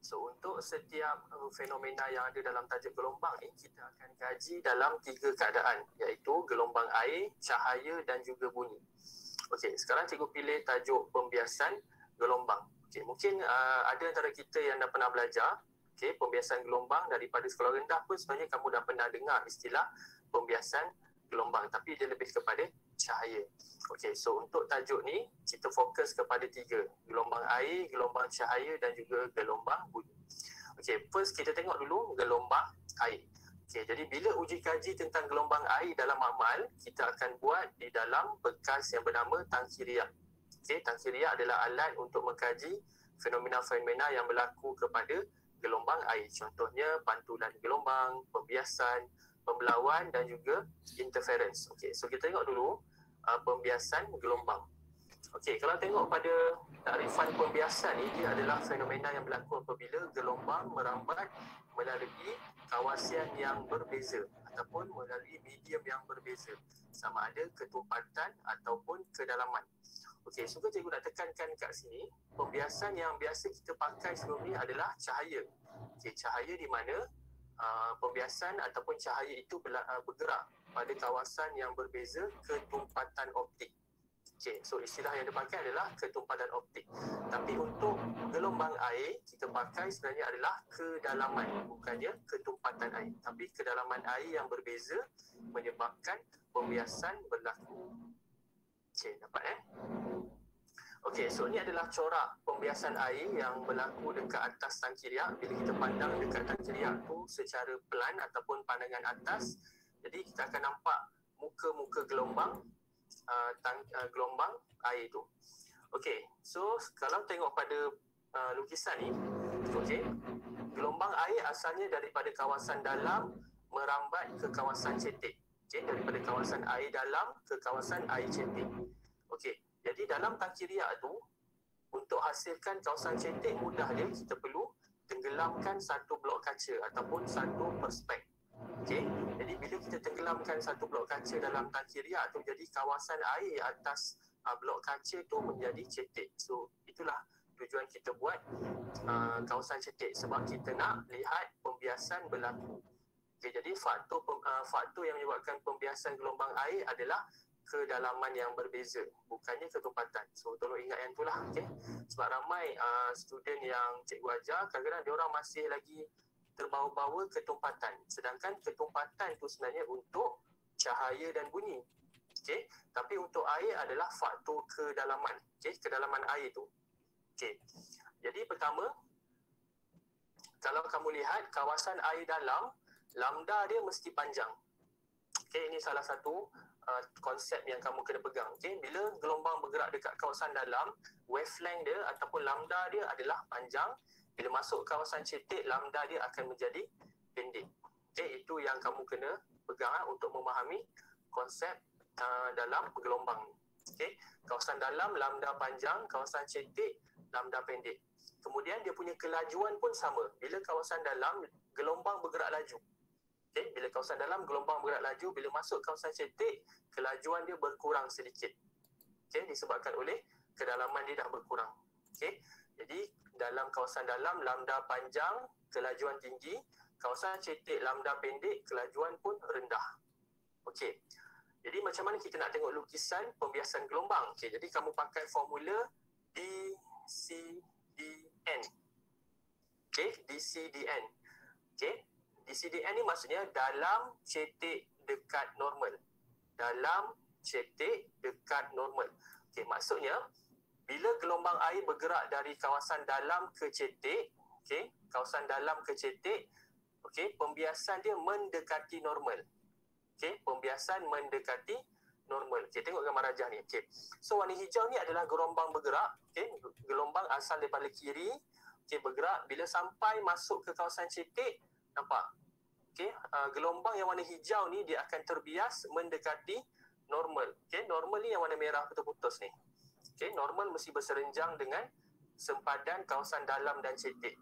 So untuk setiap fenomena yang ada dalam tajuk gelombang ni, kita akan kaji dalam 3 keadaan, iaitu gelombang air, cahaya dan juga bunyi. Okey, sekarang cikgu pilih tajuk pembiasan gelombang. Okey, mungkin ada antara kita yang dah pernah belajar pembiasan gelombang daripada sekolah rendah pun sebenarnya kamu dah pernah dengar istilah pembiasan gelombang, tapi dia lebih kepada cahaya. Okey, so untuk tajuk ni kita fokus kepada 3, gelombang air, gelombang cahaya dan juga gelombang bunyi. Okey, first kita tengok dulu gelombang air. Okey, jadi bila uji kaji tentang gelombang air dalam amal, kita akan buat di dalam bekas yang bernama tangki riak. Okey, tangki riak adalah alat untuk mengkaji fenomena-fenomena yang berlaku kepada gelombang air. Contohnya pantulan gelombang, pembiasan, pembelauan dan juga interference. Okey, so kita tengok dulu pembiasan gelombang. Okey, kalau tengok pada takrifan pembiasan ni, dia adalah fenomena yang berlaku apabila gelombang merambat melalui kawasan yang berbeza ataupun melalui medium yang berbeza, sama ada ketumpatan ataupun kedalaman. Okey, suka cikgu nak tekankan kat sini, pembiasan yang biasa kita pakai sebelum ni adalah cahaya. Okey, cahaya di mana pembiasan ataupun cahaya itu bergerak pada kawasan yang berbeza ketumpatan optik. Okey, so istilah yang dipakai adalah ketumpatan optik. Tapi untuk gelombang air, kita pakai sebenarnya adalah kedalaman, bukannya ketumpatan air. Tapi kedalaman air yang berbeza menyebabkan pembiasan berlaku. Okey, dapat Okey, so ini adalah corak pembiasan air yang berlaku dekat atas tangki riak. Bila kita pandang dekat tangki riak tu secara pelan ataupun pandangan atas, jadi kita akan nampak muka-muka gelombang gelombang air tu. Okey, so kalau tengok pada lukisan ni, okey, gelombang air asalnya daripada kawasan dalam merambat ke kawasan cetek. Okey, daripada kawasan air dalam ke kawasan air cetek. Okey, jadi dalam tangki riak tu, untuk hasilkan kawasan cetek mudah dia, kita perlu tenggelamkan satu blok kaca ataupun satu perspek. Okey, jadi bila kita tenggelamkan satu blok kaca dalam tangki riak tu, jadi kawasan air atas blok kaca tu menjadi cetek. So itulah tujuan kita buat kawasan cetek, sebab kita nak lihat pembiasan berlaku. Okey, jadi faktor yang menyebabkan pembiasan gelombang air adalah kedalaman yang berbeza, bukannya ketumpatan. So tolong ingat yang itulah, okey. Sebab ramai student yang cikgu ajar, kadang-kadang dia orang masih lagi terbawa-bawa ketumpatan, sedangkan ketumpatan itu sebenarnya untuk cahaya dan bunyi. Okey, tapi untuk air adalah faktor kedalaman. Okey, kedalaman air tu. Okey. Jadi pertama, kalau kamu lihat kawasan air dalam, lambda dia mesti panjang. Okey, ini salah satu konsep yang kamu kena pegang. Okey, bila gelombang bergerak dekat kawasan dalam, wavelength dia ataupun lambda dia adalah panjang. Bila masuk kawasan cetek, lambda dia akan menjadi pendek. Okey, itu yang kamu kena pegang untuk memahami konsep dalam gelombang ni. Okey, kawasan dalam lambda panjang, kawasan cetek lambda pendek. Kemudian dia punya kelajuan pun sama. Bila kawasan dalam, gelombang bergerak laju. Okey, bila kawasan dalam gelombang bergerak laju, bila masuk kawasan cetek, kelajuan dia berkurang sedikit. Okey, disebabkan oleh kedalaman dia dah berkurang. Okey, jadi dalam kawasan dalam lambda panjang, kelajuan tinggi, kawasan cetek lambda pendek, kelajuan pun rendah. Okey. Jadi macam mana kita nak tengok lukisan pembiasan gelombang? Okey, jadi kamu pakai formula DCDN. Okey, DCDN. Okey, DCDN ni maksudnya dalam cetek dekat normal. Dalam cetek dekat normal. Okey, maksudnya bila gelombang air bergerak dari kawasan dalam ke cetek, okey, kawasan dalam ke cetek, okey, pembiasan dia mendekati normal. Okey, pembiasan mendekati normal. Okey, tengok gambar rajah ni. Okey. So warna hijau ni adalah gelombang bergerak, okey, gelombang asal daripada kiri, okey, bergerak bila sampai masuk ke kawasan cetek, nampak? Okey, gelombang yang warna hijau ni dia akan terbias mendekati normal. Okey, normal ni yang warna merah putus-putus ni. Okey, normal mesti berserenjang dengan sempadan kawasan dalam dan cetek.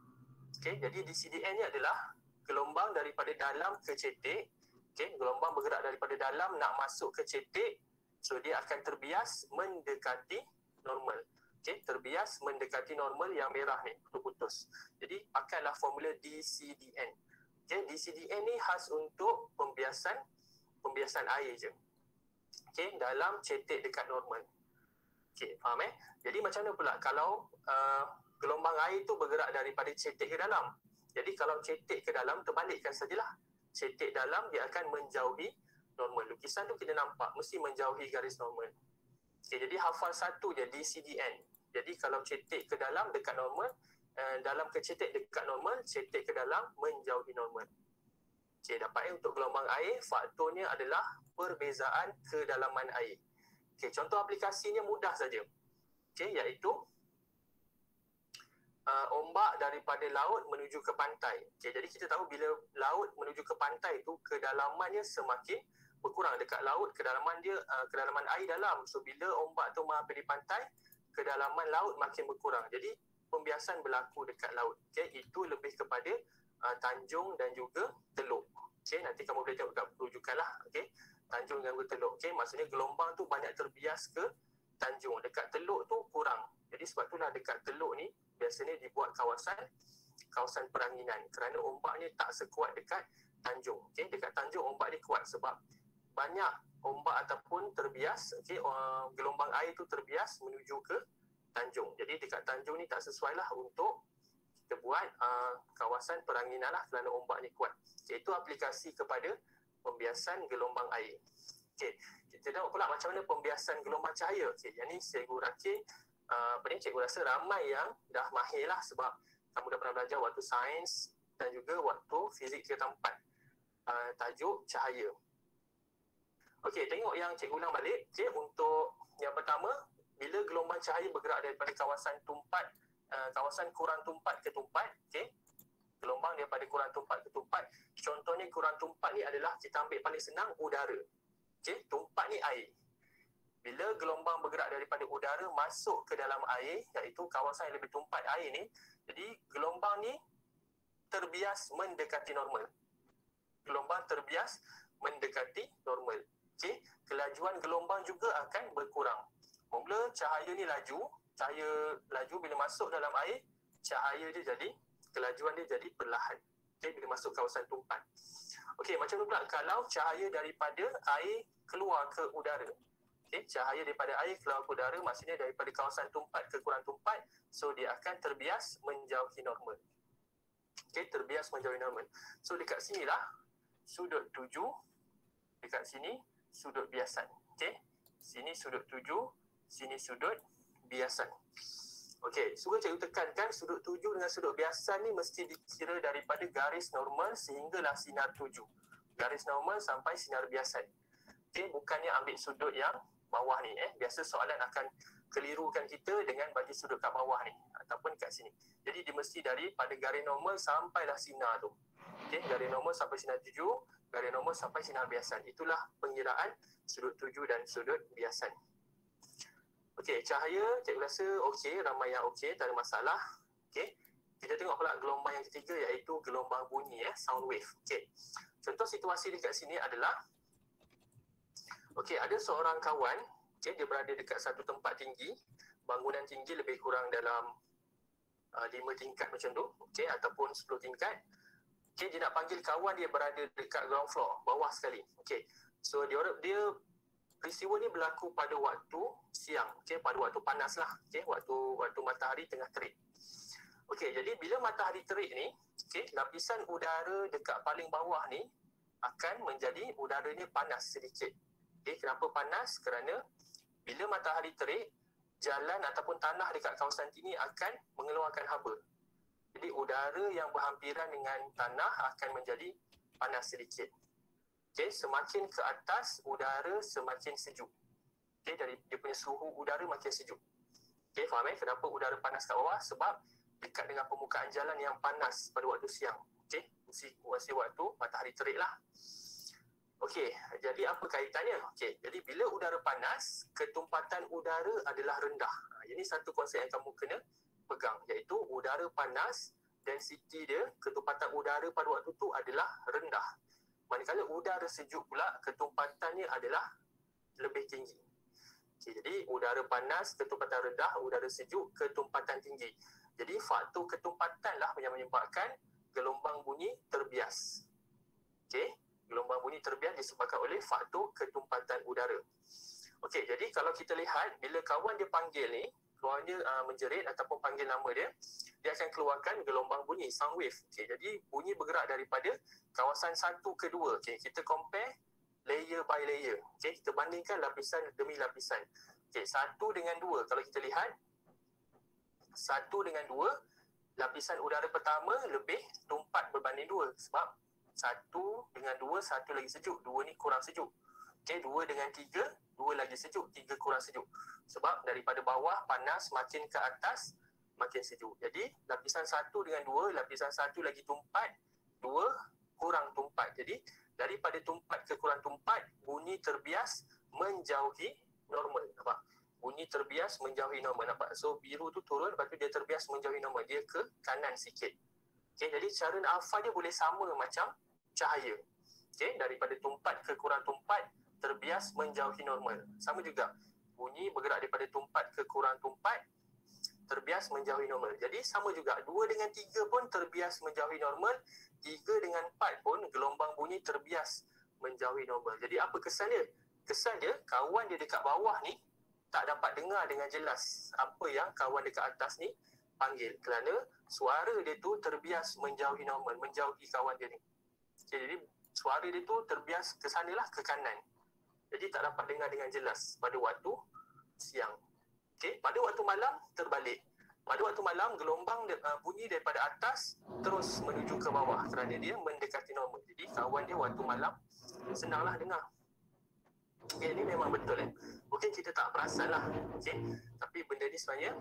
Okey, jadi DCDN ni adalah gelombang daripada dalam ke cetek. Okey, gelombang bergerak daripada dalam nak masuk ke cetek, so dia akan terbias mendekati normal. Okey, terbias mendekati normal yang merah ni, putih putus. Jadi pakailah formula DCDN. Okay, DCDN ni khas untuk pembiasan air je. Okay, dalam cetek dekat normal. Okay, faham Jadi macam mana pula kalau gelombang air tu bergerak daripada cetek ke dalam. Jadi kalau cetek ke dalam, terbalikkan sajalah. Cetek dalam dia akan menjauhi normal. Lukisan tu kita nampak mesti menjauhi garis normal. Okay, jadi hafal satu je DCDN. Jadi kalau cetek ke dalam dekat normal, dalam ke cetek dekat normal, cetek ke dalam menjauhi normal. Okay, dapat untuk gelombang air, faktornya adalah perbezaan kedalaman air. Okay, contoh aplikasinya mudah saja. Okay, iaitu ombak daripada laut menuju ke pantai. Okay, jadi kita tahu bila laut menuju ke pantai itu kedalamannya semakin berkurang. Dekat laut kedalaman dia kedalaman air dalam. So bila ombak tu menghampiri pantai, kedalaman laut makin berkurang. Jadi pembiasan berlaku dekat laut. Okay, itu lebih kepada tanjung dan juga teluk. Okay, nanti kamu boleh tengok kat rujukan lah. Okay, tanjung dan juga teluk. Okay, maksudnya gelombang tu banyak terbias ke tanjung. Dekat teluk tu kurang. Jadi sebab itulah dekat teluk ni biasanya dibuat kawasan peranginan kerana ombaknya tak sekuat dekat tanjung. Okay, dekat tanjung ombak dia kuat sebab banyak ombak ataupun terbias. Okay, gelombang air tu terbias menuju ke tanjung. Jadi dekat tanjung ni tak sesuai lah untuk kita buat kawasan peranginan lah kerana ombaknya kuat. Okay, itu aplikasi kepada pembiasan gelombang air. Okay, kita tengok pula macam mana pembiasan gelombang cahaya. Okay, yang ni Cikgu Rakir, cikgu rasa ramai yang dah mahir lah sebab kamu dah pernah belajar waktu sains dan juga waktu fizik tingkatan 4, tajuk cahaya. Okey, tengok yang cikgu ulang balik. Okey, untuk yang pertama, bila gelombang cahaya bergerak daripada kawasan tumpat, kawasan kurang tumpat ke tumpat, okey, gelombang daripada kurang tumpat ke tumpat. Contohnya kurang tumpat ni adalah kita ambil paling senang udara. Okey, tumpat ni air. Bila gelombang bergerak daripada udara masuk ke dalam air, iaitu kawasan yang lebih tumpat air ni, jadi gelombang ni terbias mendekati normal. Gelombang terbias mendekati normal. Okey, kelajuan gelombang juga akan berkurang. Mula cahaya ni laju, cahaya laju bila masuk dalam air, cahaya dia jadi, kelajuan dia jadi perlahan. Okey, bila masuk kawasan tumpat. Okey, macam mana pula kalau cahaya daripada air keluar ke udara? Okay, cahaya daripada air keluar ke udara maksudnya daripada kawasan tumpat ke kurang tumpat, so dia akan terbias menjauhi normal. Okay, terbias menjauhi normal. So dekat sinilah sudut tuju, dekat sini sudut biasan. Okay, sini sudut tuju, sini sudut biasan. Okay, suka cikgu tekankan sudut tuju dengan sudut biasan ni mesti dikira daripada garis normal sehinggalah sinar tuju. Garis normal sampai sinar biasan. Okay, bukannya ambil sudut yang bawah ni. Biasa soalan akan kelirukan kita dengan bagi sudut kat bawah ni ataupun kat sini. Jadi dia mesti daripada garis normal sampailah sinar tu. Okay, garis normal sampai sinar tuju, garis normal sampai sinar biasan. Itulah pengiraan sudut tuju dan sudut biasan. Okey, cahaya cikgu rasa okey, ramai yang okey, tak ada masalah. Okey, kita tengok pula gelombang yang ketiga iaitu gelombang bunyi, sound wave. Okey, contoh situasi dekat sini adalah okey, ada seorang kawan, okay, dia berada dekat satu tempat tinggi, bangunan tinggi lebih kurang dalam 5 tingkat macam tu, okay, ataupun 10 tingkat. Okay, dia nak panggil kawan dia berada dekat ground floor, bawah sekali. Okay, so dia peristiwa ni berlaku pada waktu siang, okay, pada waktu panas lah, okay, waktu matahari tengah terik. Okay, jadi bila matahari terik ni, okay, lapisan udara dekat paling bawah ni akan menjadi udaranya panas sedikit. Okay, kenapa panas? Kerana bila matahari terik, jalan ataupun tanah dekat kawasan ini akan mengeluarkan haba. Jadi udara yang berhampiran dengan tanah akan menjadi panas sedikit. Okay, semakin ke atas, udara semakin sejuk. Okay, dari dia punya suhu udara makin sejuk. Okay, faham kenapa udara panas kat bawah? Sebab dekat dengan permukaan jalan yang panas pada waktu siang. Okay, mesti waktu matahari terik lah. Okey, jadi apa kaitannya? Okey, jadi bila udara panas, ketumpatan udara adalah rendah. Ini satu konsep yang kamu kena pegang, iaitu udara panas, density dia, ketumpatan udara pada waktu tu adalah rendah. Manakala udara sejuk pula, ketumpatannya adalah lebih tinggi. Okey, jadi udara panas, ketumpatan rendah, udara sejuk, ketumpatan tinggi. Jadi faktor ketumpatan lah yang menyebabkan gelombang bunyi terbias. Okey, gelombang bunyi terbias disebabkan oleh faktor ketumpatan udara. Okey, jadi kalau kita lihat bila kawan dia panggil ni, kawan dia menjerit ataupun panggil nama dia, dia akan keluarkan gelombang bunyi, sound wave. Okey, jadi bunyi bergerak daripada kawasan satu ke dua. Okey, kita compare layer by layer. Okey, kita bandingkan lapisan demi lapisan. Okey, satu dengan dua, kalau kita lihat satu dengan dua, lapisan udara pertama lebih tumpat berbanding dua, sebab satu dengan dua, satu lagi sejuk, dua ni kurang sejuk. Okey, dua dengan tiga, dua lagi sejuk, tiga kurang sejuk. Sebab daripada bawah panas, makin ke atas makin sejuk. Jadi lapisan satu dengan dua, lapisan satu lagi tumpat, dua kurang tumpat. Jadi daripada tumpat ke kurang tumpat, bunyi terbias menjauhi normal. Nampak? Bunyi terbias menjauhi normal, nampak? So biru tu turun, lepas tu dia terbias menjauhi normal, dia ke kanan sikit. Okay, jadi cara alfa dia boleh sama macam cahaya. Okay, daripada tumpat ke kurang tumpat, terbias menjauhi normal. Sama juga, bunyi bergerak daripada tumpat ke kurang tumpat, terbias menjauhi normal. Jadi sama juga, 2 dengan 3 pun terbias menjauhi normal, 3 dengan 4 pun gelombang bunyi terbias menjauhi normal. Jadi apa kesan dia? Kesan dia, kawan dia dekat bawah ni tak dapat dengar dengan jelas apa yang kawan dekat atas ni panggil, kerana suara dia tu terbias menjauhi normal, menjauhi kawan dia ni. Okay, jadi suara dia tu terbias ke sanalah, ke kanan. Jadi tak dapat dengar dengan jelas pada waktu siang. Okay, pada waktu malam terbalik. Pada waktu malam gelombang bunyi daripada atas terus menuju ke bawah kerana dia mendekati normal. Jadi kawan dia waktu malam senanglah dengar. Okay, ini memang betul mungkin kita tak perasan lah. Okay, tapi benda ni sebenarnya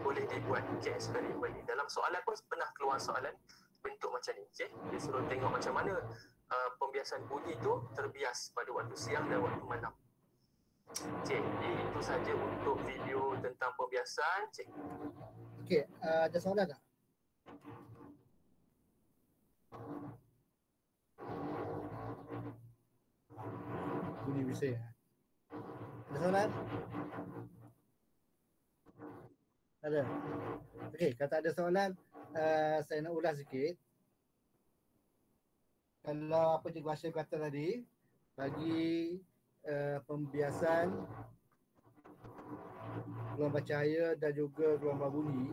boleh dibuat. Okay, eksperimen ni. Dalam soalan pun pernah keluar soalan bentuk macam ni. Okay, dia suruh tengok macam mana pembiasan bunyi tu terbias pada waktu siang dan waktu malam. Okay, jadi itu saja untuk video tentang pembiasan. Okay, ada soalan tak? Bunyi bising. Ada soalan? Ada? Okey, kalau tak ada soalan, saya nak ulas sikit. Kalau apa Cikgu Hashim kata tadi, bagi pembiasan gelombang cahaya dan juga gelombang bunyi,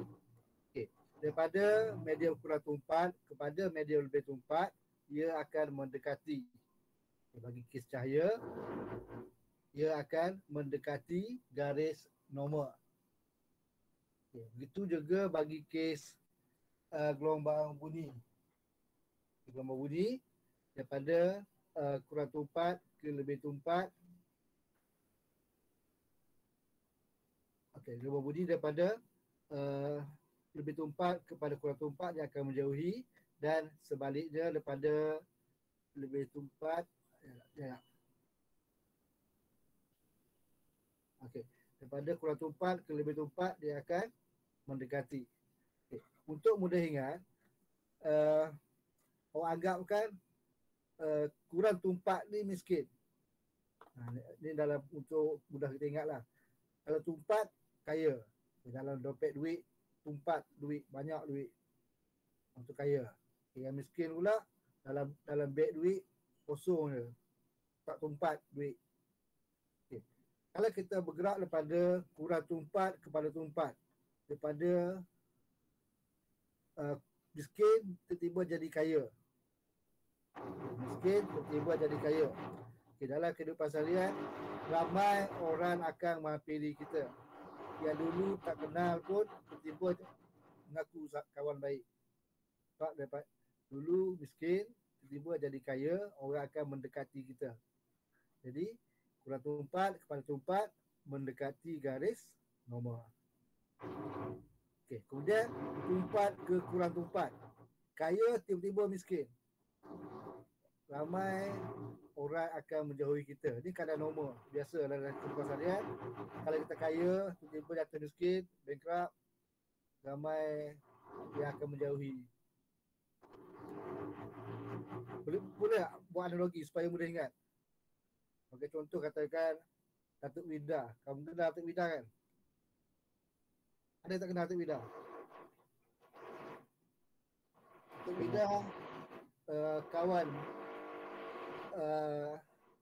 okay, daripada medium kurang tumpat kepada medium lebih tumpat, ia akan mendekati. Bagi kes cahaya, ia akan mendekati garis normal. Okay, begitu juga bagi kes gelombang bunyi. Gelombang bunyi daripada kurang tumpat ke lebih tumpat. Okey, gelombang bunyi daripada lebih tumpat kepada kurang tumpat dia akan menjauhi, dan sebaliknya daripada lebih tumpat okey, daripada kurang tumpat ke lebih tumpat dia akan mendekati. Okay. Untuk mudah ingat, awak anggapkan kurang tumpat ni miskin. Ini dalam untuk mudah kita ingat lah. Kalau tumpat, kaya. Dalam dompet duit, tumpat duit, banyak duit. Untuk kaya. Yang miskin pula, dalam beg duit, kosong je. Tak tumpat duit. Okay. Kalau kita bergerak daripada kurang tumpat kepada tumpat, daripada miskin tiba-tiba jadi kaya. Miskin tiba-tiba jadi kaya. Okay, dalam kehidupan seharian, ramai orang akan menghampiri kita. Yang dulu tak kenal pun tiba-tiba mengaku kawan baik. Sebab dapat dulu miskin, tiba-tiba jadi kaya, orang akan mendekati kita. Jadi kurang tumpat kepada tumpat mendekati garis normal. Okey, kemudian tumpat ke kurang tumpat. Kaya tiba-tiba miskin. Ramai orang akan menjauhi kita. Ini keadaan normal. Biasa dalam kehidupan seharian. Kalau kita kaya, tiba-tiba jatuh miskin, bankrupt, ramai yang akan menjauhi. Boleh buat analogi supaya mudah ingat. Bagi contoh katakan Datuk Wida. Kamu kenal Datuk Wida kan? Ada tak kenal Tok Vida? Tok Vida kawan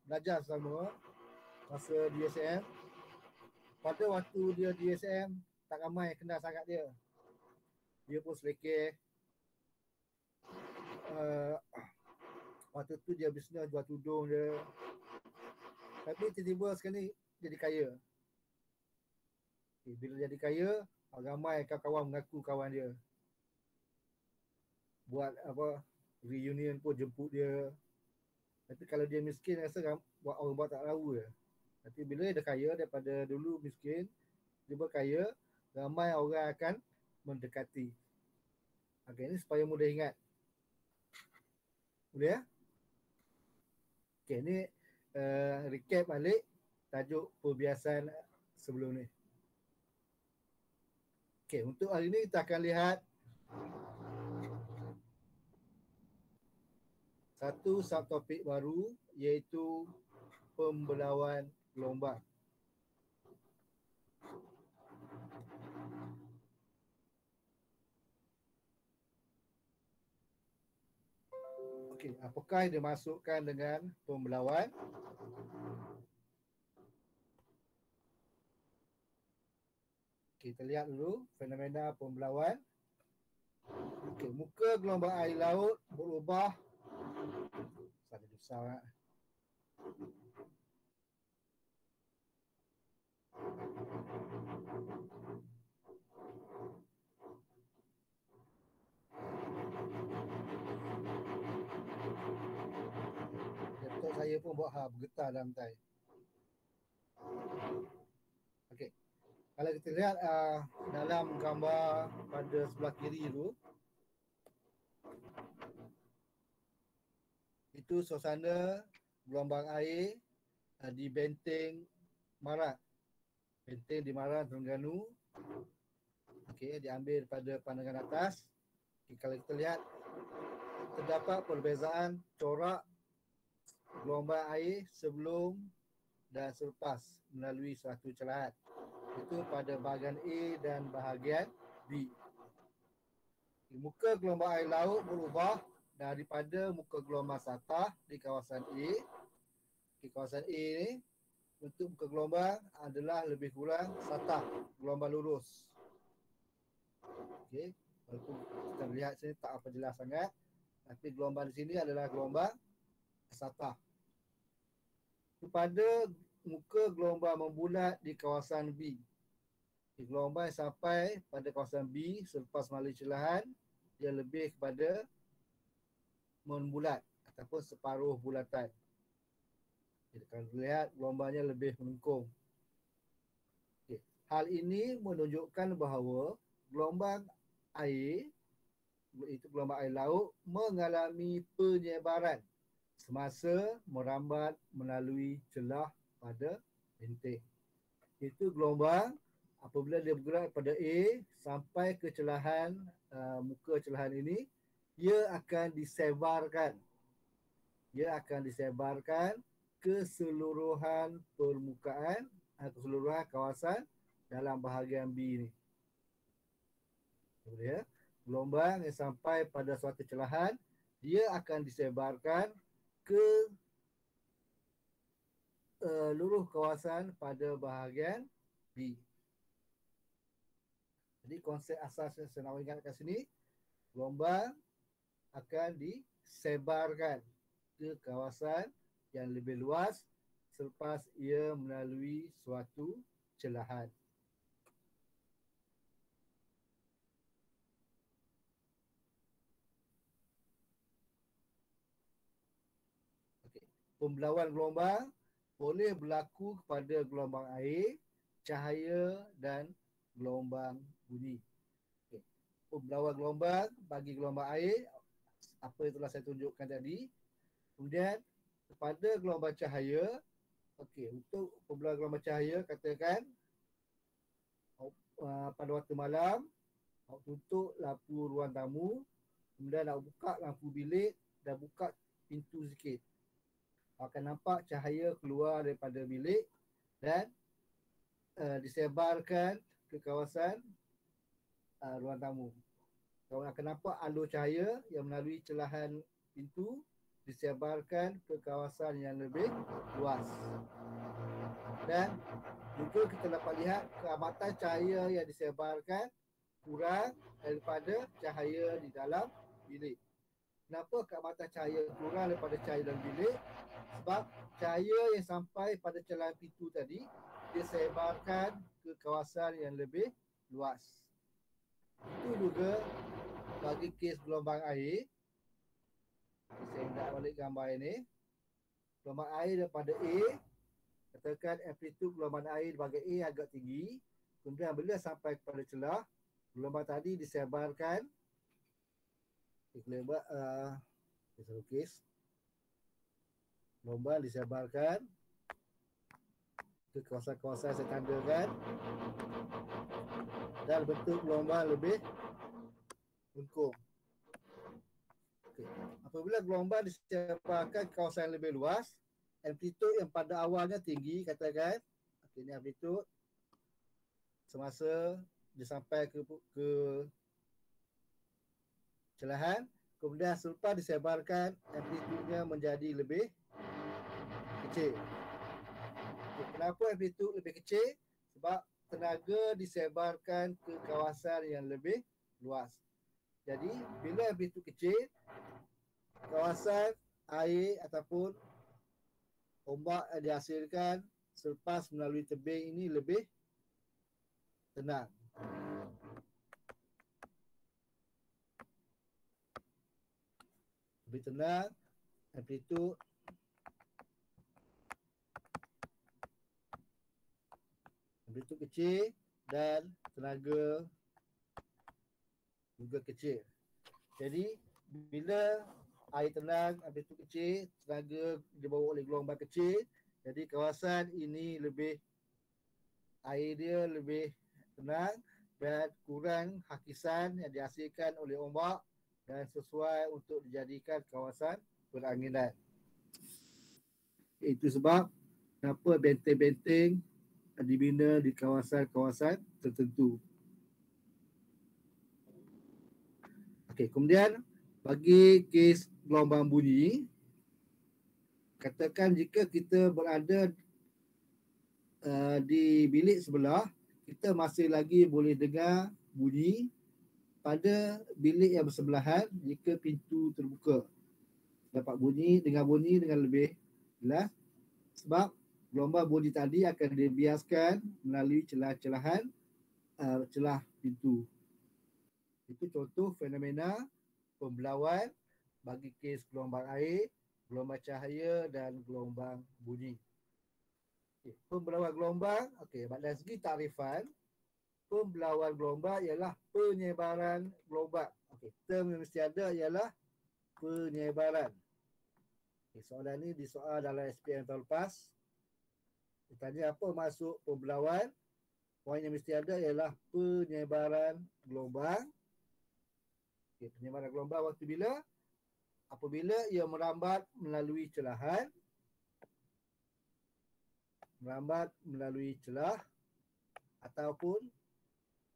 belajar sama masa di SM. Pada waktu dia di SM, tak ramai kenal sangat dia. Dia pun selekeh. Waktu tu dia bisnes jual tudung dia. Tapi tiba-tiba sekali jadi kaya. Bila jadi kaya, ramai kawan-kawan mengaku kawan dia. Buat apa, reunion pun jemput dia. Tapi kalau dia miskin, rasa buat orang buat tak tahu je. Tapi bila dia kaya, daripada dulu miskin, dia berkaya, ramai orang akan mendekati. Okay, ini supaya mudah ingat. Boleh ya? Okay, ni recap balik tajuk perbiasan sebelum ni. Okay, untuk hari ni kita akan lihat satu subtopik baru, iaitu pembelauan gelombang. Okey, apakah yang dimasukkan dengan pembelauan? Kita lihat dulu fenomena pembelauan. Okey, muka gelombang air laut berubah. Sana besar. Laptop saya pun buat bergetar dalam tai. Okey. Kalau kita lihat dalam gambar pada sebelah kiri tu, itu suasana gelombang air di Benteng Marat. Benteng di Marat, Terengganu. Okey, diambil pada pandangan atas. Okay, kalau kita lihat, terdapat perbezaan corak gelombang air sebelum dan selepas melalui satu celahan. Itu pada bahagian A dan bahagian B. Muka gelombang air laut berubah daripada muka gelombang satah di kawasan A. Di kawasan A ni, bentuk muka gelombang adalah lebih kurang satah, gelombang lurus. Okey, walaupun kita lihat sini tak apa jelas sangat, tapi gelombang di sini adalah gelombang satah. Kepada muka gelombang membulat di kawasan B. Gelombang yang sampai pada kawasan B selepas melalui celahan, dia lebih kepada membulat ataupun separuh bulatan. Kita akan lihat gelombangnya lebih melengkung. Okay. Hal ini menunjukkan bahawa gelombang air, iaitu gelombang air laut, mengalami penyebaran semasa merambat melalui celah pada benteng. Itu gelombang apabila dia bergerak pada A sampai ke celahan, muka celahan ini, dia akan disebarkan. Dia akan disebarkan keseluruhan permukaan, keseluruhan kawasan dalam bahagian B ini. Ya? Gelombang yang sampai pada suatu celahan, dia akan disebarkan ke seluruh kawasan pada bahagian B. Jadi konsep asas yang saya nak ingat kat sini, gelombang akan disebarkan ke kawasan yang lebih luas selepas ia melalui suatu celahan. Okay. Pembelauan gelombang boleh berlaku kepada gelombang air, cahaya dan gelombang bunyi. Okay. Pembelauan gelombang bagi gelombang air, apa yang telah saya tunjukkan tadi. Kemudian kepada gelombang cahaya, okey, untuk pembelauan gelombang cahaya, katakan pada waktu malam, awak tutup lampu ruang tamu, kemudian nak buka lampu bilik dan buka pintu sikit. Awak akan nampak cahaya keluar daripada bilik dan disebarkan ke kawasan ruang tamu. Kau akan nampak alur cahaya yang melalui celahan pintu disebarkan ke kawasan yang lebih luas. Dan juga kita dapat lihat keamatan cahaya yang disebarkan kurang daripada cahaya di dalam bilik. Kenapa keamatan cahaya kurang daripada cahaya dalam bilik? Sebab cahaya yang sampai pada celahan pintu tadi disebarkan ke kawasan yang lebih luas. Itu juga bagi kes gelombang air. Saya hendak balik gambar ini. Gelombang air daripada A, katakan amplitude gelombang air bagi A agak tinggi. Kemudian bila sampai kepada celah, gelombang tadi disebarkan. Gelombang disebarkan ke kawasan-kawasan saya tandakan dan bentuk gelombang lebih lengkung. Apabila gelombang disebarkan ke kawasan yang lebih luas, amplitude yang pada awalnya tinggi, katakan ini amplitude semasa dia sampai ke celahan, kemudian selepas disebarkan amplitudenya menjadi lebih kecil. Kenapa amplitude lebih kecil? Sebab tenaga disebarkan ke kawasan yang lebih luas. Jadi bila amplitude kecil, kawasan air ataupun ombak yang dihasilkan selepas melalui tebing ini lebih tenang. Lebih tenang, amplitude kecil dan tenaga juga kecil. Jadi bila air tenang, amplitude kecil, tenaga dibawa oleh gelombang kecil, jadi kawasan ini air dia lebih tenang dan kurang hakisan yang dihasilkan oleh ombak dan sesuai untuk dijadikan kawasan peranginan. Itu sebab kenapa benteng-benteng dibina di kawasan-kawasan tertentu. Okey, kemudian bagi kes gelombang bunyi, katakan jika kita berada di bilik sebelah, kita masih lagi boleh dengar bunyi pada bilik yang bersebelahan jika pintu terbuka. Dapat dengar bunyi dengan lebih jelas sebab gelombang bunyi tadi akan dibiaskan melalui celah-celahan celah pintu. Itu contoh fenomena pembelauan bagi kes gelombang air, gelombang cahaya dan gelombang bunyi. Okay. Pembelauan gelombang, dari segi takrifan, pembelauan gelombang ialah penyebaran gelombang. Term yang mesti ada ialah penyebaran. Soalan ni disoal dalam SPM tahun lepas. Ditanya apa maksud pembelauan. Poin yang mesti ada ialah penyebaran gelombang. Penyebaran gelombang waktu bila? Apabila ia merambat melalui celahan. Merambat melalui celah ataupun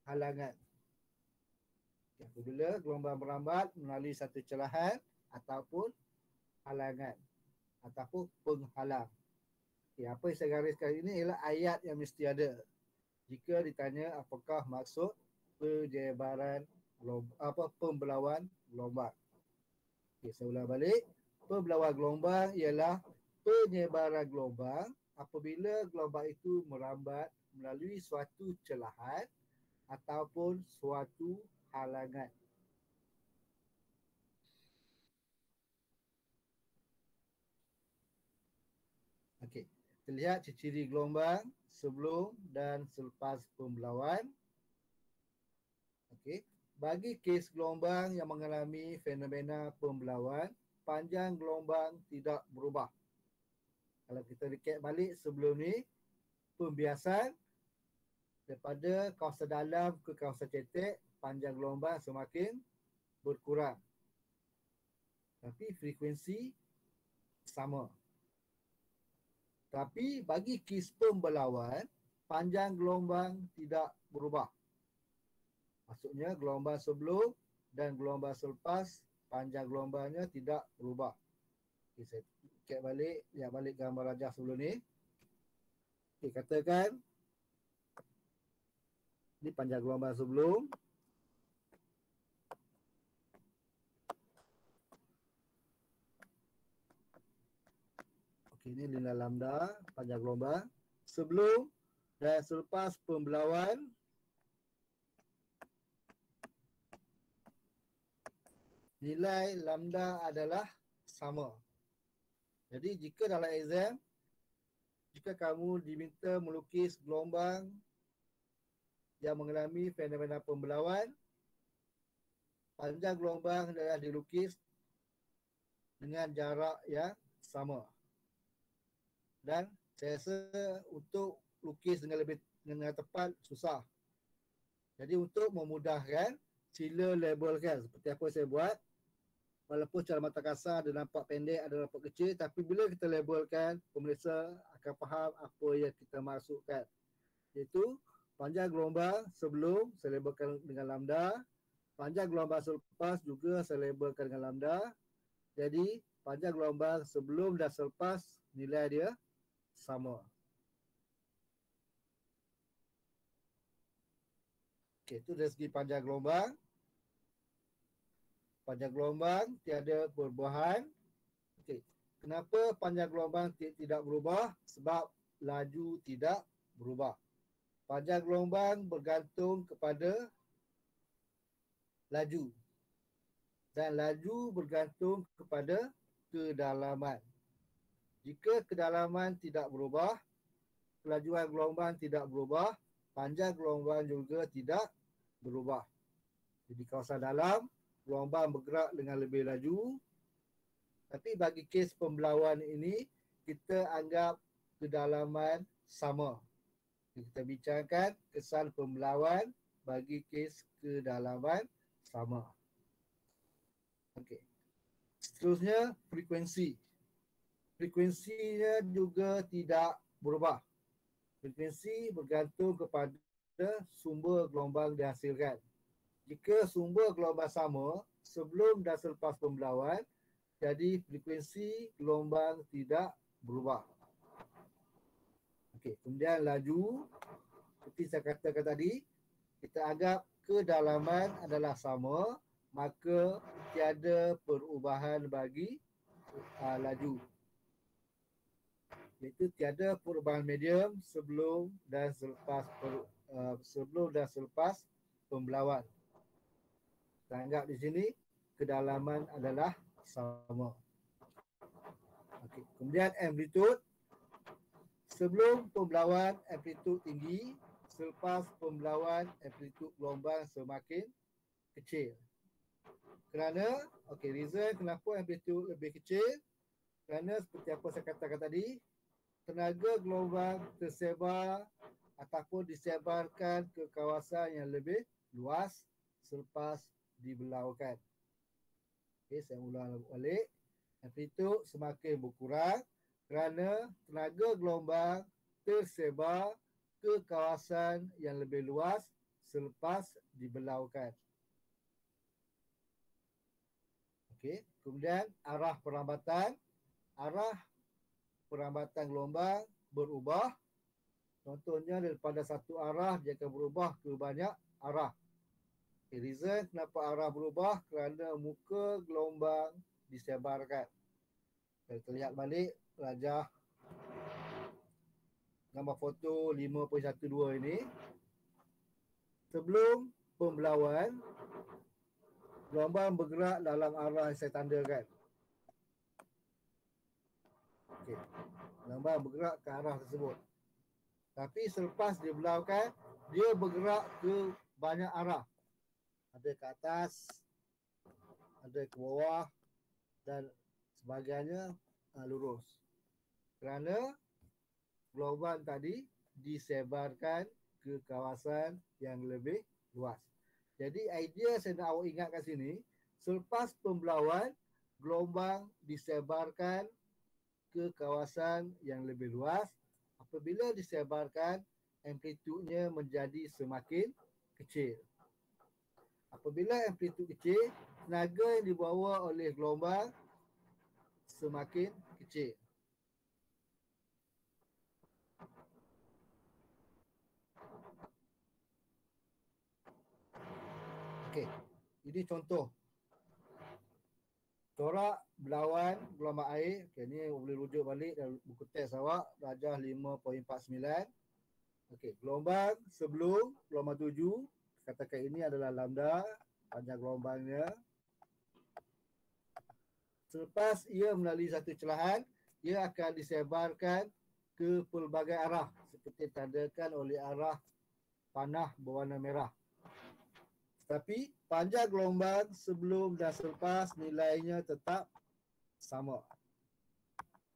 halangan. Apabila gelombang merambat melalui satu celahan ataupun halangan ataupun penghalang. Apa yang saya gariskan ini ialah ayat yang mesti ada jika ditanya apakah maksud penyebaran pembelauan gelombang. Saya ulang balik. Pembelauan gelombang ialah penyebaran gelombang apabila gelombang itu merambat melalui suatu celahan ataupun suatu halangan. Okey, terlihat ciri-ciri gelombang sebelum dan selepas pembelauan. Okey, bagi kes gelombang yang mengalami fenomena pembelauan, panjang gelombang tidak berubah. Kalau kita recap balik sebelum ni, pembiasan daripada kawasan dalam ke kawasan cetek, panjang gelombang semakin berkurang. Tapi frekuensi sama. Tapi bagi kes pembelauan, panjang gelombang tidak berubah. Maksudnya gelombang sebelum dan gelombang selepas panjang gelombangnya tidak berubah. Okay, saya cek balik, lihat balik gambar rajah sebelum ni. Okay, katakan ini panjang gelombang sebelum. Okay, ini nilai lambda panjang gelombang sebelum dan selepas pembelauan. Nilai lambda adalah sama. Jadi jika dalam exam, jika kamu diminta melukis gelombang yang mengalami fenomena pembelauan, panjang gelombang adalah dilukis dengan jarak yang sama. Dan saya rasa untuk lukis dengan tepat susah. Jadi untuk memudahkan, sila labelkan seperti apa saya buat. Walaupun secara mata kasar dia nampak pendek, ada nampak kecil, tapi bila kita labelkan, pemeriksa akan faham apa yang kita masukkan. Iaitu panjang gelombang sebelum saya labelkan dengan lambda, panjang gelombang selepas juga saya labelkan dengan lambda. Jadi panjang gelombang sebelum dan selepas nilai dia sama. Okey, itu dari segi panjang gelombang. Panjang gelombang tiada perubahan. Okey, kenapa panjang gelombang tidak berubah? Sebab laju tidak berubah. Panjang gelombang bergantung kepada laju. Dan laju bergantung kepada kedalaman. Jika kedalaman tidak berubah, kelajuan gelombang tidak berubah, panjang gelombang juga tidak berubah. Jadi kawasan dalam, gelombang bergerak dengan lebih laju. Tapi bagi kes pembelauan ini, kita anggap kedalaman sama. Kita bincangkan kesan pembelauan bagi kes kedalaman sama. Okey. Seterusnya, frekuensi. Frekuensinya juga tidak berubah. Frekuensi bergantung kepada sumber gelombang dihasilkan. Jika sumber gelombang sama sebelum dan selepas pembelauan, jadi frekuensi gelombang tidak berubah. Okey, kemudian laju, seperti saya katakan tadi, kita anggap kedalaman adalah sama, maka tiada perubahan bagi laju. Iaitu tiada perubahan medium sebelum dan selepas pembelauan. Kita anggap di sini kedalaman adalah sama. Okey, kemudian amplitude. Sebelum pembelauan amplitude tinggi, selepas pembelauan amplitude gelombang semakin kecil. Kerana, okey, reason kenapa amplitude lebih kecil? Kerana seperti apa saya katakan tadi, tenaga gelombang tersebar ataupun disebarkan ke kawasan yang lebih luas selepas dibelaukan. Okey, saya ulang balik. Amplitude semakin berkurang kerana tenaga gelombang tersebar ke kawasan yang lebih luas selepas dibelaukan. Okey, kemudian arah perambatan. Arah perambatan gelombang berubah. Contohnya daripada satu arah dia akan berubah ke banyak arah. Okay, reason kenapa arah berubah? Kerana muka gelombang disebarkan. Kita lihat balik rajah gambar foto 5.12 ini. Sebelum pembelauan, gelombang bergerak dalam arah yang saya tandakan. Okey, gelombang bergerak ke arah tersebut. Tapi selepas dibelaukan, dia bergerak ke banyak arah. Ada ke atas, ada ke bawah dan sebagainya lurus. Kerana gelombang tadi disebarkan ke kawasan yang lebih luas. Jadi idea saya nak awak ingat kat sini, selepas pembelauan, gelombang disebarkan ke kawasan yang lebih luas. Apabila disebarkan, amplitudenya menjadi semakin kecil. Apabila amplitude kecil, tenaga yang dibawa oleh gelombang semakin kecil. Okey, ini contoh corak berlawan gelombang air. Okey, ni boleh rujuk balik dalam buku teks awak, darjah 5.49. Okey, gelombang sebelum gelombang 7, katakan ini adalah lambda, panjang gelombangnya. Selepas ia melalui satu celahan, ia akan disebarkan ke pelbagai arah seperti ditandakan oleh arah panah berwarna merah. Tetapi panjang gelombang sebelum dan selepas nilainya tetap sama.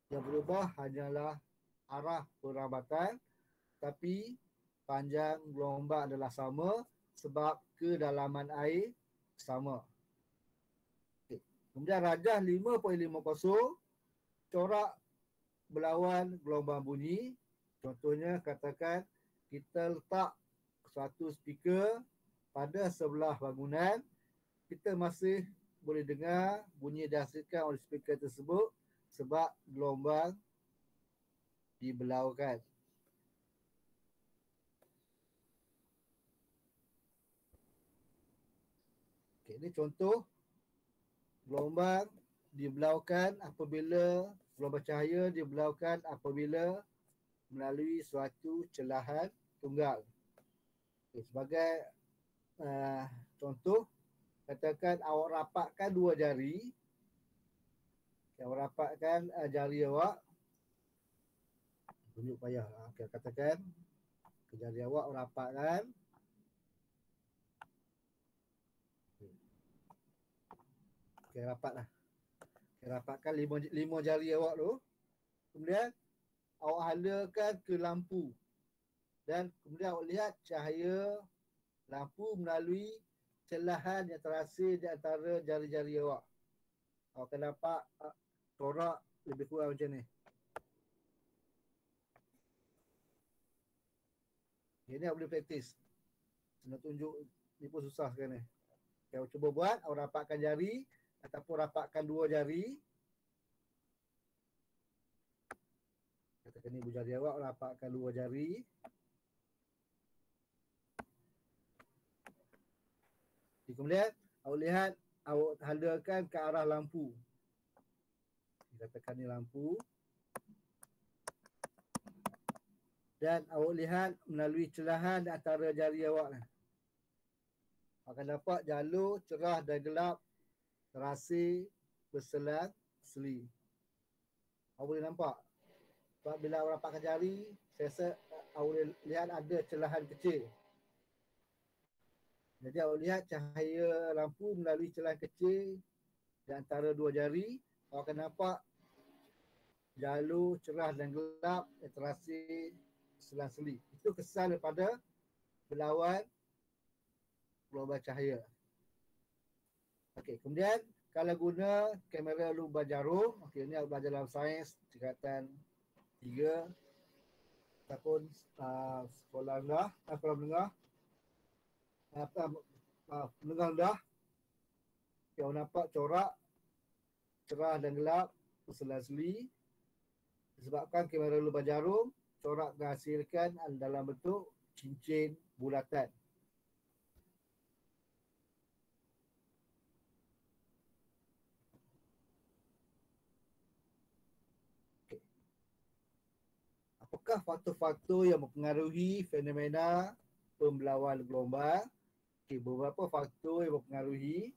Yang berubah hanyalah arah perambatan, tapi panjang gelombang adalah sama sebab kedalaman air sama. Okay. Kemudian rajah 5.50, corak berlawan gelombang bunyi. Contohnya katakan kita letak satu speaker pada sebelah bangunan, kita masih boleh dengar bunyi dihasilkan oleh speaker tersebut sebab gelombang dibelaukan. Okay, ini contoh gelombang dibelaukan apabila gelombang cahaya dibelaukan apabila melalui suatu celahan tunggal. Okay, sebagai contoh, katakan awak rapatkan dua jari. Awak rapatkan jari awak. Tunjuk payah. Okay, katakan jari awak rapatkan. Okay, rapatlah. Okay, rapatkan lima jari awak tu. Kemudian awak halakan ke lampu. Dan kemudian awak lihat cahaya lampu melalui celahan yang terasa di antara jari-jari awak. Awak akan dapat corak lebih kurang macam ni. Ini awak boleh praktis. Nak tunjuk ni pun susah sekarang ni. Awak cuba buat, awak rapatkan jari ataupun rapatkan dua jari. Katakan ni jari awak, rapatkan dua jari. Kemudian awak lihat, awak halakan ke arah lampu. Katakan ni lampu. Dan awak lihat melalui celahan antara jari awak. Akan dapat jalur cerah dan gelap terasa berselang-seli. Awak boleh nampak. Sebab bila awak rapatkan jari, saya rasa awak boleh lihat ada celahan kecil. Jadi awak lihat cahaya lampu melalui celahan kecil di antara dua jari, awak akan nampak jalur cerah dan gelap yang terasa selang-seli. Itu kesan daripada berlawan gelombang cahaya. Okey, kemudian kalau guna kamera lubang jarum, okey, ini belajar dalam sains tingkatan 3 ataupun sekolah rendah, sekolah menengah, menengah rendah. Yang nampak corak cerah dan gelap berselang-seli disebabkan kamera lubang jarum corak menghasilkan dalam bentuk cincin bulatan. Okay. Apakah faktor-faktor yang mempengaruhi fenomena pembelauan gelombang? Okay, beberapa faktor yang mempengaruhi.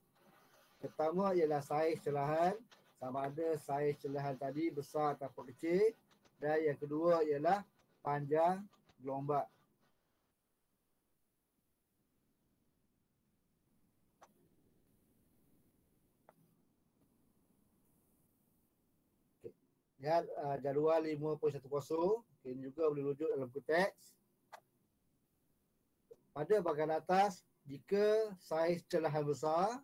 Pertama ialah saiz celahan, sama ada saiz celahan tadi besar atau kecil. Dan yang kedua ialah panjang gelombang. Okay. Lihat jadual 5.10. Okay, ini juga boleh rujuk dalam buku teks. Pada bahagian atas, jika saiz celahan besar,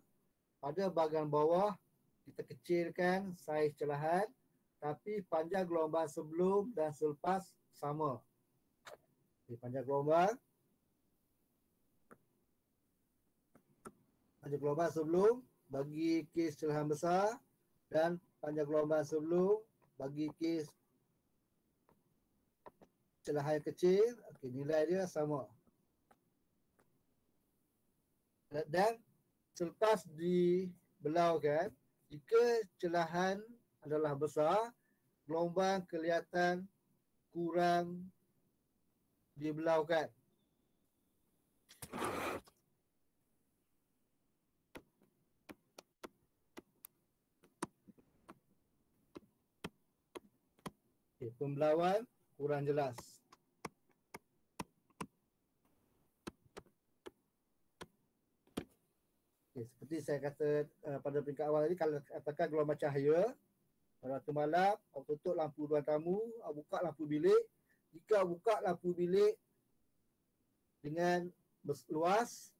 pada bahagian bawah kita kecilkan saiz celahan, tapi panjang gelombang sebelum dan selepas sama. Okay, panjang gelombang Panjang gelombang sebelum bagi kes celahan besar dan panjang gelombang sebelum bagi kes celahan kecil. Okey, nilai dia sama. Dan selepas dibelaukan, jika celahan adalah besar, gelombang kelihatan kurang dibelaukan. Okay, pembelauan kurang jelas. Okay, seperti saya kata pada peringkat awal tadi, kalau katakan gelombang cahaya, pada waktu malam, awak tutup lampu ruang tamu, awak buka lampu bilik. Jika awak buka lampu bilik dengan luas,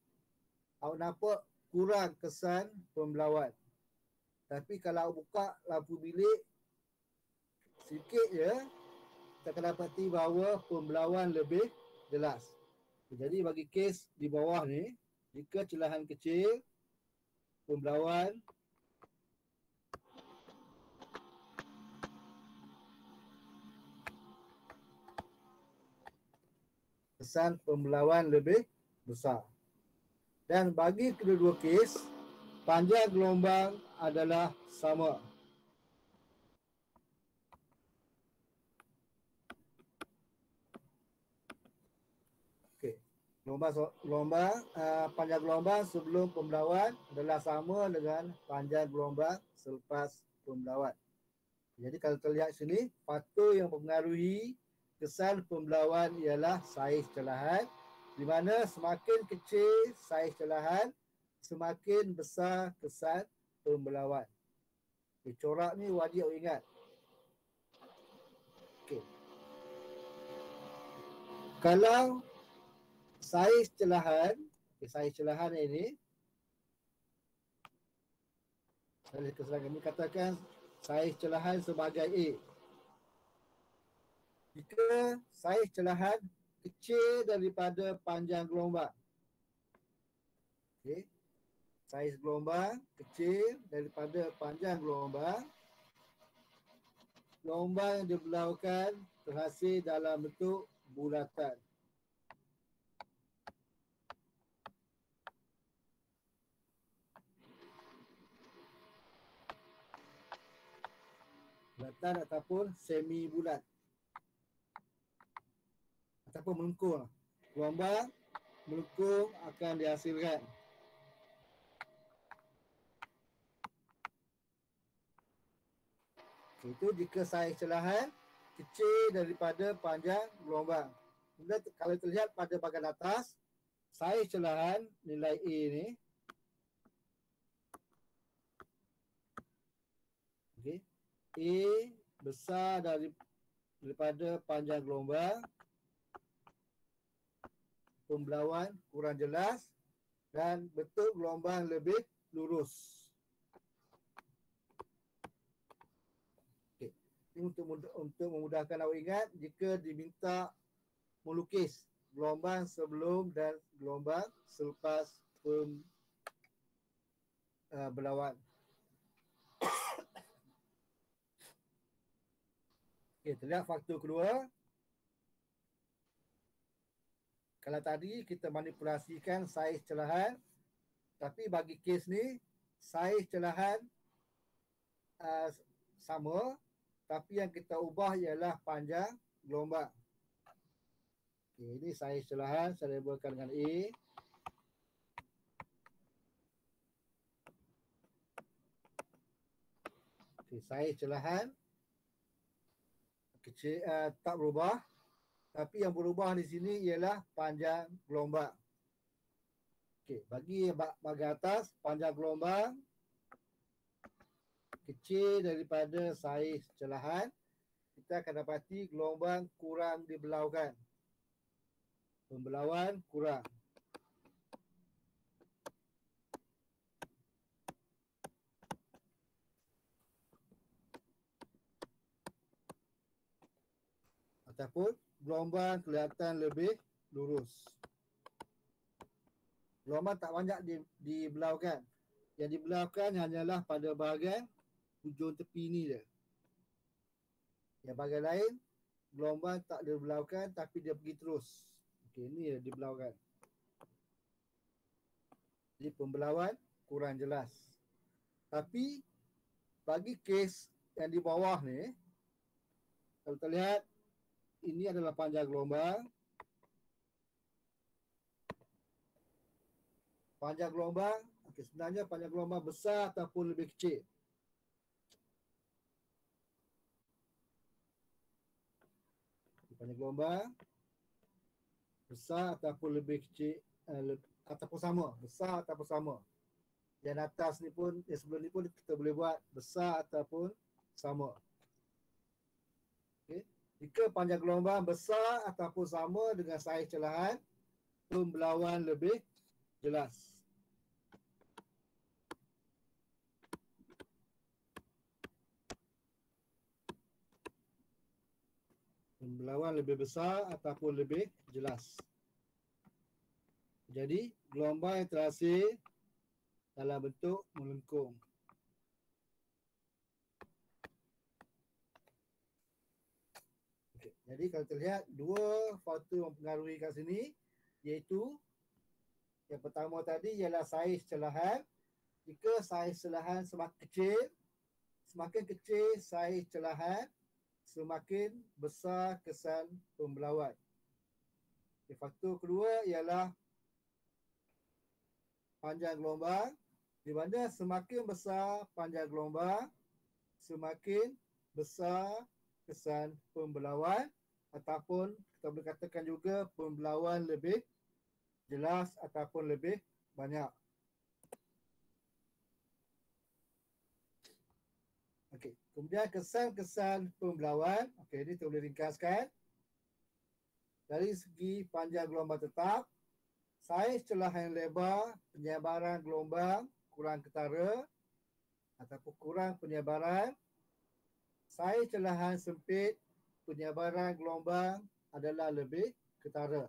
awak nampak kurang kesan pembelauan. Tapi kalau awak buka lampu bilik sikit je, kita akan dapati bahawa pembelauan lebih jelas. Jadi bagi kes di bawah ni, jika celahan kecil, pembelauan kesan pembelauan lebih besar. Dan bagi kedua-dua kes, panjang gelombang adalah sama. Okey. Panjang gelombang sebelum pembelauan adalah sama dengan panjang gelombang selepas pembelauan. Jadi kalau terlihat sini, faktor yang mempengaruhi kesan pembelauan ialah saiz celahan, di mana semakin kecil saiz celahan, semakin besar kesan pembelauan. Okay, corak ni wajib awak ingat. Okay. Kalau saiz celahan ini, kami katakan saiz celahan sebagai A. Jika saiz celahan kecil daripada panjang gelombang, okay, saiz gelombang kecil daripada panjang gelombang, gelombang yang dibelaukan terhasil dalam bentuk bulatan. Bulatan ataupun semi bulat ataupun melengkung. Gelombang melengkung akan dihasilkan. Itu jika saiz celahan kecil daripada panjang gelombang. Kemudian kalau terlihat pada bahagian atas, saiz celahan nilai A ni, okay, A besar daripada panjang gelombang, pembelauan kurang jelas dan bentuk gelombang lebih lurus. Okay. Ini untuk memudahkan awak ingat, jika diminta melukis gelombang sebelum dan gelombang selepas pembelauan. Okay, terlihat faktor kedua. Kalau tadi kita manipulasikan saiz celahan, tapi bagi kes ni saiz celahan sama, tapi yang kita ubah ialah panjang gelombang. Okay, ini saiz celahan saya labelkan dengan A. Okay, saiz celahan kecil, tak berubah, tapi yang berubah di sini ialah panjang gelombang. Okey, bagi bahagian atas, panjang gelombang kecil daripada saiz celahan, kita akan dapati gelombang kurang dibelaukan. Pembelauan kurang. Ataupun gelombang kelihatan lebih lurus. Gelombang tak banyak dibelaukan. Yang dibelaukan hanyalah pada bahagian hujung tepi ni je. Yang bahagian lain, gelombang tak dibelaukan tapi dia pergi terus. Okey, ni dia dibelaukan. Jadi pembelauan kurang jelas. Tapi bagi kes yang di bawah ni, kalau kita lihat, ini adalah panjang gelombang. Panjang gelombang, okay, sebenarnya panjang gelombang besar ataupun lebih kecil. Panjang gelombang besar ataupun lebih kecil, ataupun sama. Besar ataupun sama. Yang atas ni pun, yang sebelum ni pun kita boleh buat besar ataupun sama. Okay. Jika panjang gelombang besar ataupun sama dengan saiz celahan, pembelauan lebih jelas. Pembelauan lebih besar ataupun lebih jelas. Jadi, gelombang yang terhasil dalam bentuk melengkung. Okay. Jadi, kalau kita lihat, dua faktor mempengaruhi kat sini, iaitu yang pertama tadi ialah saiz celahan. Jika saiz celahan semakin kecil saiz celahan, semakin besar kesan pembelauan. Faktor kedua ialah panjang gelombang. Di mana semakin besar panjang gelombang, semakin besar kesan pembelauan, ataupun kita boleh katakan juga pembelauan lebih jelas ataupun lebih banyak. Okey, kemudian kesan-kesan pembelauan. Okey, ini kita boleh ringkaskan. Dari segi panjang gelombang tetap, saiz celahan yang lebar, penyebaran gelombang kurang ketara ataupun kurang penyebaran. Saiz celahan sempit, penyebaran gelombang adalah lebih ketara.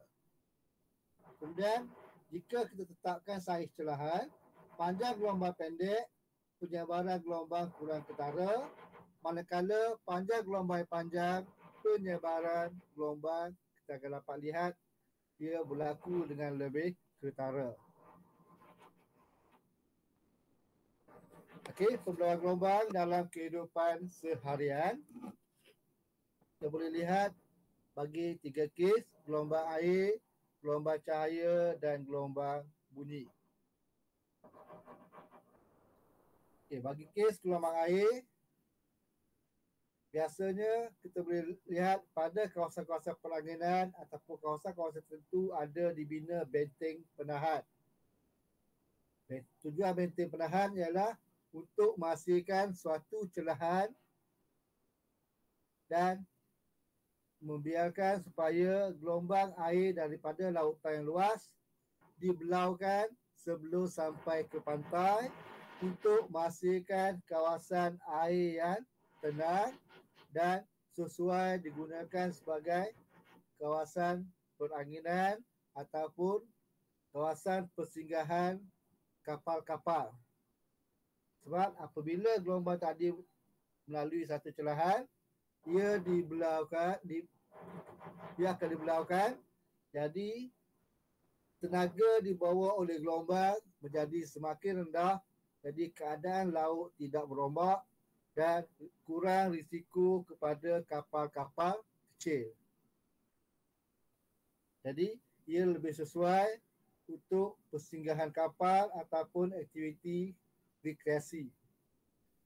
Kemudian, jika kita tetapkan saiz celahan, panjang gelombang pendek, penyebaran gelombang kurang ketara, manakala panjang gelombang panjang, penyebaran gelombang kita akan dapat lihat ia berlaku dengan lebih ketara. Okey, pembelauan gelombang dalam kehidupan seharian. Kita boleh lihat bagi 3 kes, gelombang air, gelombang cahaya dan gelombang bunyi. Okay, bagi kes gelombang air, biasanya kita boleh lihat pada kawasan-kawasan perangainan ataupun kawasan-kawasan tertentu ada dibina benteng penahan. Tujuan benteng penahan ialah untuk menghasilkan suatu celahan dan membiarkan supaya gelombang air daripada lautan yang luas dibelaukan sebelum sampai ke pantai untuk menghasilkan kawasan air yang tenang dan sesuai digunakan sebagai kawasan peranginan ataupun kawasan persinggahan kapal-kapal. Sebab apabila gelombang tadi melalui satu celahan, ia akan dibelaukan, jadi tenaga dibawa oleh gelombang menjadi semakin rendah, jadi keadaan laut tidak berombak dan kurang risiko kepada kapal-kapal kecil. Jadi ia lebih sesuai untuk persinggahan kapal ataupun aktiviti rekreasi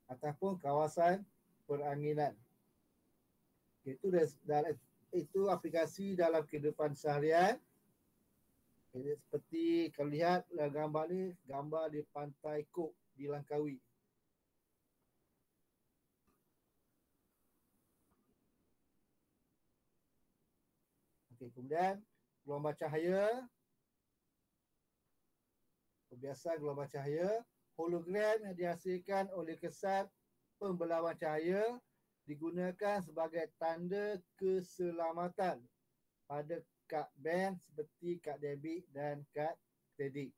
ataupun kawasan peranginan. Itu aplikasi dalam kehidupan seharian. Ini seperti kalau lihat gambar ni, gambar di Pantai Kok di Langkawi. Okey, kemudian gelombang cahaya. Kebiasaan gelombang cahaya, hologram yang dihasilkan oleh kesan pembelauan cahaya digunakan sebagai tanda keselamatan pada kad bank seperti kad debit dan kad kredit.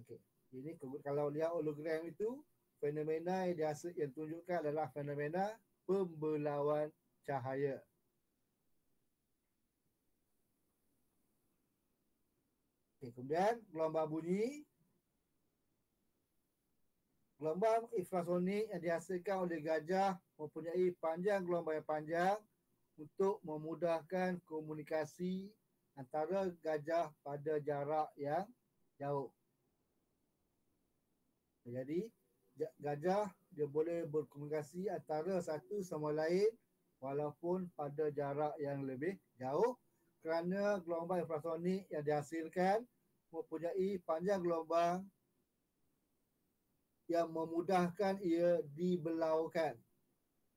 Okey. Ini kalau lihat hologram itu, fenomena yang tunjukkan adalah fenomena pembelauan cahaya. Okay, kemudian gelombang bunyi. Gelombang infrasonik yang dihasilkan oleh gajah mempunyai panjang gelombang yang panjang untuk memudahkan komunikasi antara gajah pada jarak yang jauh. Jadi gajah dia boleh berkomunikasi antara satu sama lain walaupun pada jarak yang lebih jauh kerana gelombang infrasonik yang dihasilkan mempunyai panjang gelombang yang memudahkan ia dibelaukan.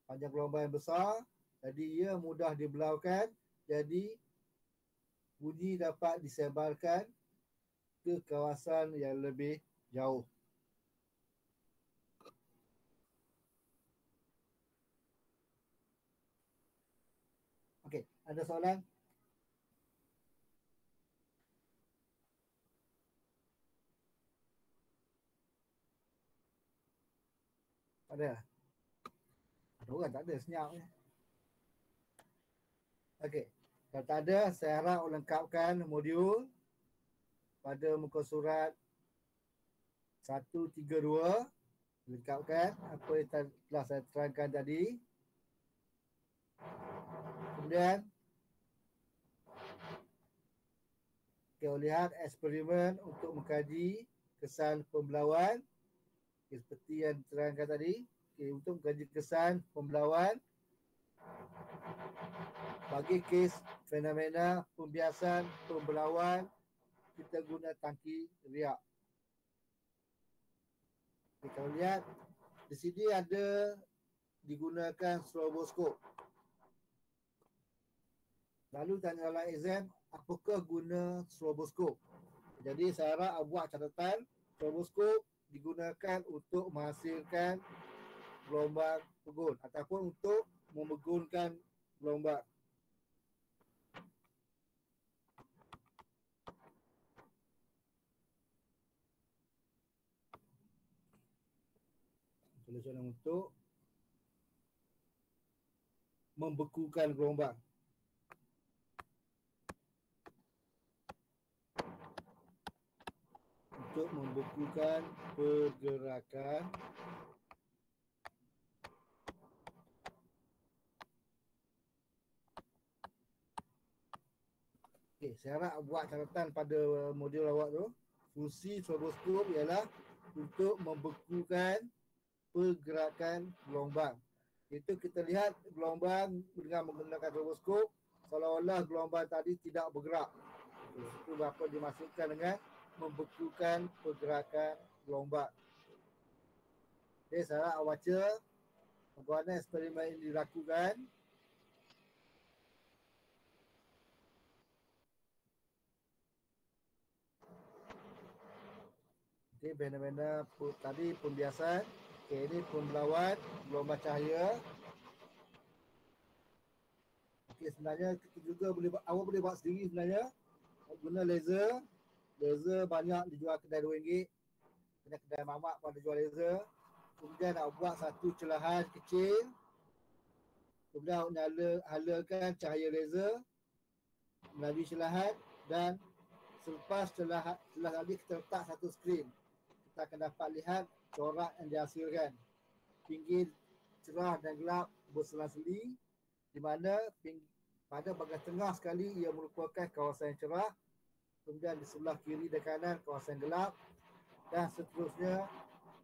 Panjang gelombang yang besar, jadi ia mudah dibelaukan, jadi bunyi dapat disebarkan ke kawasan yang lebih jauh. Okey, ada soalan? Ada? Ada orang tak ada, senyap je. Okey, kalau tak ada, saya harap lengkapkan modul pada muka surat 132. Lengkapkan apa yang telah saya terangkan tadi. Kemudian, kita lihat eksperimen untuk mengkaji kesan pembelauan. Seperti yang terangkan tadi, untuk mengkaji kesan pembelauan bagi kes fenomena pembiasan pembelauan, kita guna tangki riak. Kita lihat di sini ada digunakan stroboskop. Lalu tanya dalam exam, apakah guna stroboskop? Jadi saya harap buat catatan, stroboskop digunakan untuk menghasilkan gelombang pegun ataupun untuk memegunkan gelombang. Tulisan untuk membekukan gelombang. Untuk membekukan pergerakan okey, saya harap buat catatan pada modul awak tu. Fungsi stroboskop ialah untuk membekukan pergerakan gelombang. Itu kita lihat gelombang dengan menggunakan stroboskop seolah-olah gelombang tadi tidak bergerak. Itu apa dimaksudkan dengan membekukan pergerakan gelombang. Jadi saya nak baca bagaimana eksperimen ini dilakukan. Okey, fenomena tadi pembiasan. Okey, ini pembelauan gelombang cahaya. Okey, sebenarnya kita juga boleh awak boleh buat sendiri sebenarnya. Guna laser. Laser banyak dijual kedai RM2. Kedai mamak pun ada jual laser. Kemudian nak buat satu celahan kecil. Kemudian awak halakan cahaya laser melalui celahan dan selepas celah tadi kita letak satu skrin. Kita akan dapat lihat corak yang dihasilkan. Pinggir cerah dan gelap berselang-seli di mana pada bahagian tengah sekali ia merupakan kawasan yang cerah, kemudian di sebelah kiri dan kanan kawasan gelap dan seterusnya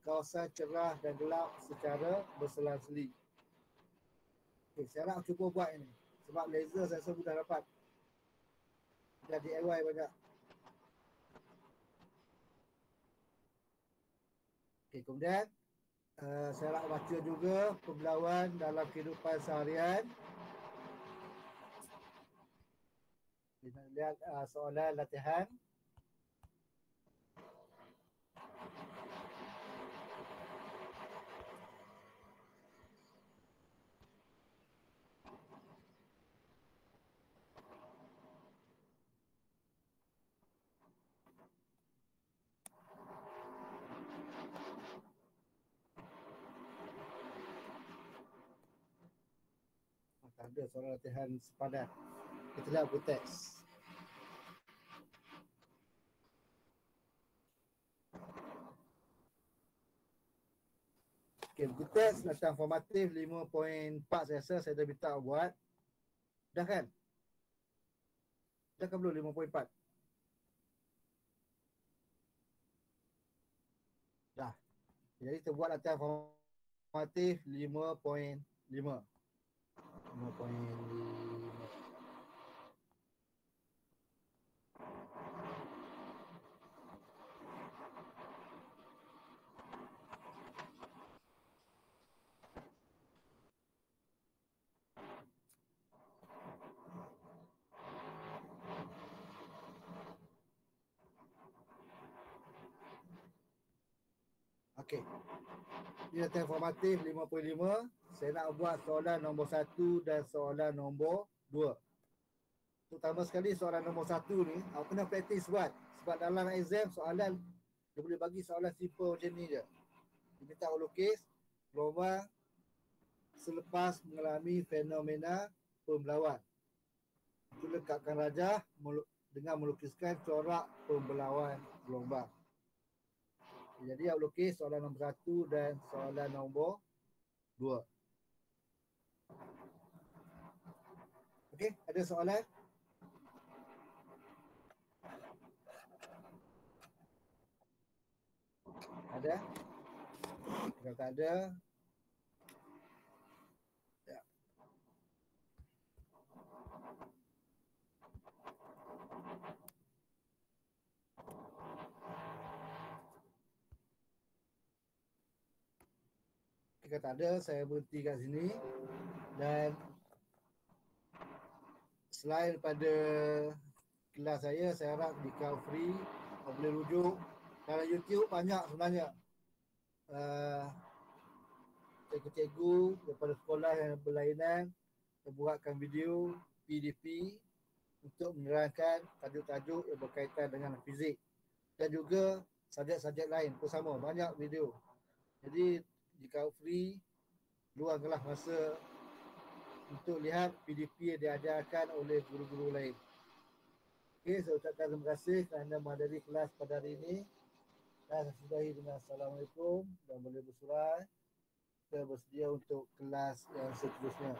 kawasan cerah dan gelap secara berselang-seli. Okay, saya nak cuba buat ini sebab laser saya rasa mudah dapat. Dah DIY banyak. Okay, kemudian saya nak baca juga pembelauan dalam kehidupan seharian. Kita lihat soalan latihan. Ada soalan latihan sepadan. Kita lihat buku teks. Okay, buku teks latihan formatif 5.4 saya rasa saya dah minta buat. Dah kan? Dah kan belum 5.4? Dah. Jadi kita buat latihan formatif 5.5. 5.5. Okey. Ini latihan formatif 5.5. Saya nak buat soalan nombor 1 dan soalan nombor 2. Terutama sekali soalan nombor 1 ni, awak kena praktis buat. Sebab dalam exam soalan, dia boleh bagi soalan simple macam ni je. Dia minta awak lukis gelombang selepas mengalami fenomena pembelauan. Itu lekatkan rajah dengan melukiskan corak pembelauan gelombang. Jadi awak lukis soalan nombor 1 dan soalan nombor 2. Okey, ada soalan? Ada? Kalau tak ada, ya. Jika tak ada, saya berhenti kat sini. Dan selain pada kelas saya harap di Kau Free boleh rujuk. Dalam YouTube banyak sebenarnya cikgu-cikgu daripada sekolah yang berlainan membuatkan video PDP untuk menerangkan tajuk-tajuk yang berkaitan dengan fizik dan juga subjek-subjek lain pun sama, banyak video. Jadi jika free, luangkanlah masa untuk lihat PDP yang diajarkan oleh guru-guru lain. Okey, saya ucapkan terima kasih kerana menghadiri kelas pada hari ini. Dan saya sudahi dengan Assalamualaikum dan boleh bersurai. Kita bersedia untuk kelas yang seterusnya.